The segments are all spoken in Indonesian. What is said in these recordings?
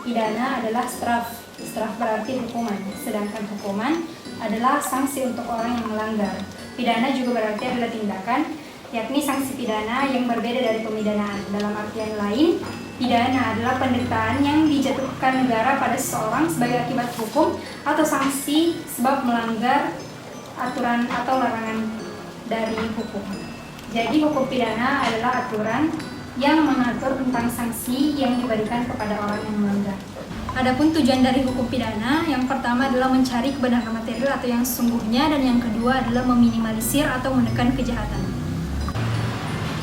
pidana adalah straf. Straf berarti hukuman, sedangkan hukuman adalah sanksi untuk orang yang melanggar. Pidana juga berarti adalah tindakan, yakni sanksi pidana yang berbeda dari pemidanaan. Dalam artian lain, pidana adalah penderitaan yang dijatuhkan negara pada seseorang sebagai akibat hukum atau sanksi sebab melanggar aturan atau larangan dari hukum. Jadi hukum pidana adalah aturan yang mengatur tentang sanksi yang diberikan kepada orang yang melanggar. Adapun tujuan dari hukum pidana, yang pertama adalah mencari kebenaran material atau yang sesungguhnya, dan yang kedua adalah meminimalisir atau menekan kejahatan.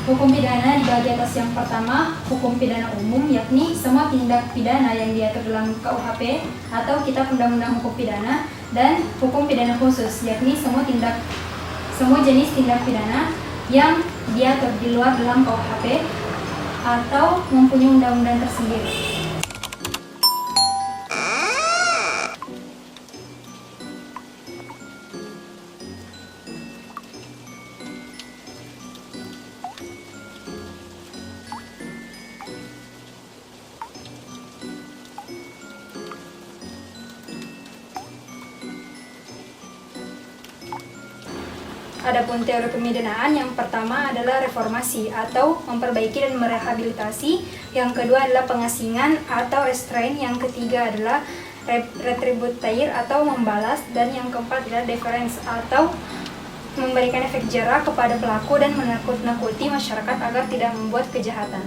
Hukum pidana dibagi atas yang pertama, hukum pidana umum, yakni semua tindak pidana yang diatur dalam KUHP atau Kitab Undang-Undang Hukum Pidana, dan hukum pidana khusus, yakni semua jenis tindak pidana yang diatur di luar dalam KUHP atau mempunyai undang-undang tersendiri. Adapun teori pemidanaan, yang pertama adalah reformasi atau memperbaiki dan merehabilitasi, yang kedua adalah pengasingan atau restrain, yang ketiga adalah retributir atau membalas, dan yang keempat adalah deference atau memberikan efek jera kepada pelaku dan menakut-nakuti masyarakat agar tidak membuat kejahatan.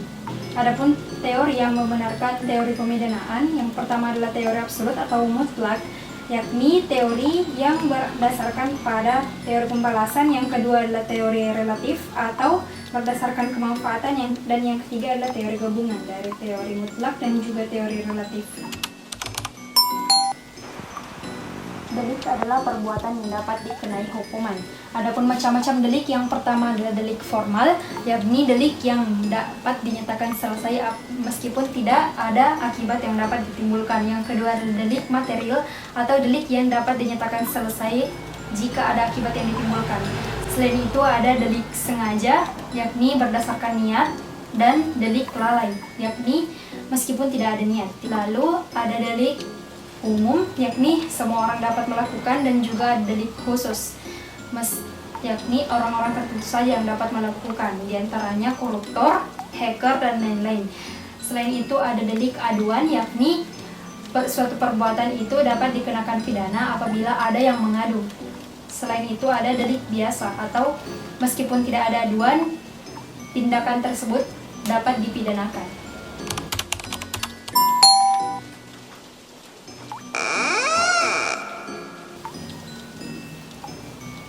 Adapun teori yang membenarkan teori pemidanaan, yang pertama adalah teori absolut atau mutlak, yakni teori yang berdasarkan pada teori pembalasan, yang kedua adalah teori relatif atau berdasarkan kemanfaatan, dan yang ketiga adalah teori gabungan dari teori mutlak dan juga teori relatif. Delik adalah perbuatan yang dapat dikenai hukuman. Adapun macam-macam delik, yang pertama adalah delik formal, yakni delik yang dapat dinyatakan selesai meskipun tidak ada akibat yang dapat ditimbulkan. Yang kedua adalah delik material atau delik yang dapat dinyatakan selesai jika ada akibat yang ditimbulkan. Selain itu ada delik sengaja, yakni berdasarkan niat, dan delik lalai, yakni meskipun tidak ada niat. Lalu ada delik umum, yakni semua orang dapat melakukan, dan juga delik khusus, yakni orang-orang tertentu saja yang dapat melakukan, diantaranya koruptor, hacker, dan lain-lain. Selain itu ada delik aduan, yakni suatu perbuatan itu dapat dikenakan pidana apabila ada yang mengadu. Selain itu ada delik biasa atau meskipun tidak ada aduan, tindakan tersebut dapat dipidanakan.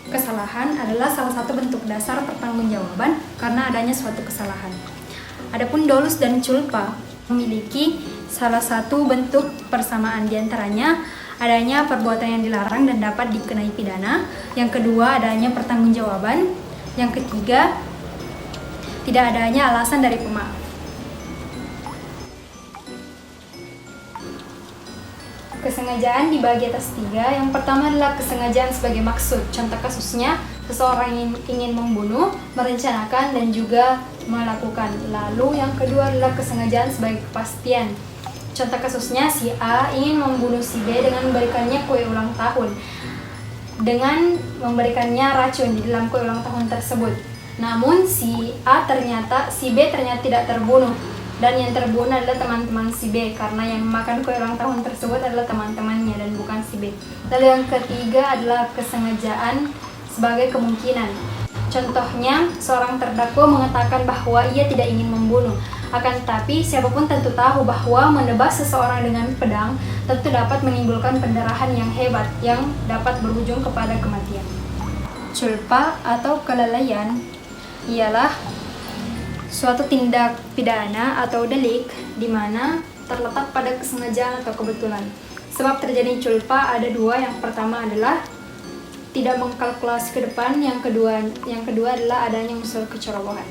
Kesalahan adalah salah satu bentuk dasar pertanggungjawaban karena adanya suatu kesalahan. Adapun dolus dan culpa memiliki salah satu bentuk persamaan, diantaranya adanya perbuatan yang dilarang dan dapat dikenai pidana, yang kedua adanya pertanggungjawaban, yang ketiga tidak adanya alasan dari pemaaf. Kesengajaan dibagi atas tiga. Yang pertama adalah kesengajaan sebagai maksud. Contoh kasusnya, seseorang ingin membunuh, merencanakan, dan juga melakukan. Lalu yang kedua adalah kesengajaan sebagai kepastian. Contoh kasusnya, si A ingin membunuh si B dengan memberikannya kue ulang tahun, dengan memberikannya racun di dalam kue ulang tahun tersebut. Namun si B ternyata tidak terbunuh, dan yang terbunuh adalah teman-teman si B, karena yang memakan kue ulang tahun tersebut adalah teman-temannya dan bukan si B. Lalu yang ketiga adalah kesengajaan sebagai kemungkinan. Contohnya, seorang terdakwa mengatakan bahwa ia tidak ingin membunuh, akan tetapi siapapun tentu tahu bahwa menebas seseorang dengan pedang tentu dapat menimbulkan pendarahan yang hebat yang dapat berujung kepada kematian. Culpa atau kelalaian ialah suatu tindak pidana atau delik di mana terletak pada kesengajaan atau kebetulan. Sebab terjadi culpa ada dua. Yang pertama adalah tidak mengkalkulasi ke depan, yang kedua adalah adanya unsur kecerobohan.